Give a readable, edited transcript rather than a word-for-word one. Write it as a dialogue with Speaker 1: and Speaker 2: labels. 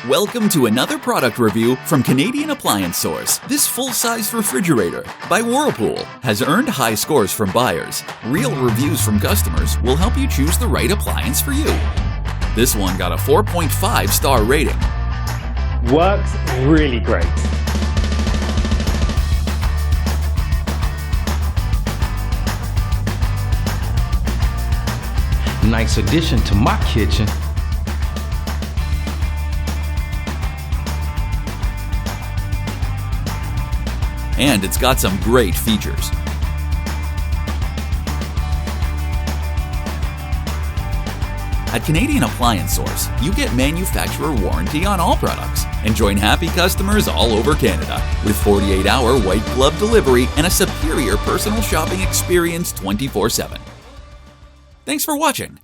Speaker 1: Welcome to another product review from Canadian Appliance Source. This full-size refrigerator by Whirlpool has earned high scores from buyers. Real reviews from customers will help you choose the right appliance for you. This one got a 4.5-star rating.
Speaker 2: Works really great.
Speaker 3: Nice addition to my kitchen.
Speaker 1: And it's got some great features. At Canadian Appliance Source, you get manufacturer warranty on all products and join happy customers all over Canada with 48-hour white glove delivery and a superior personal shopping experience 24/7. Thanks for watching.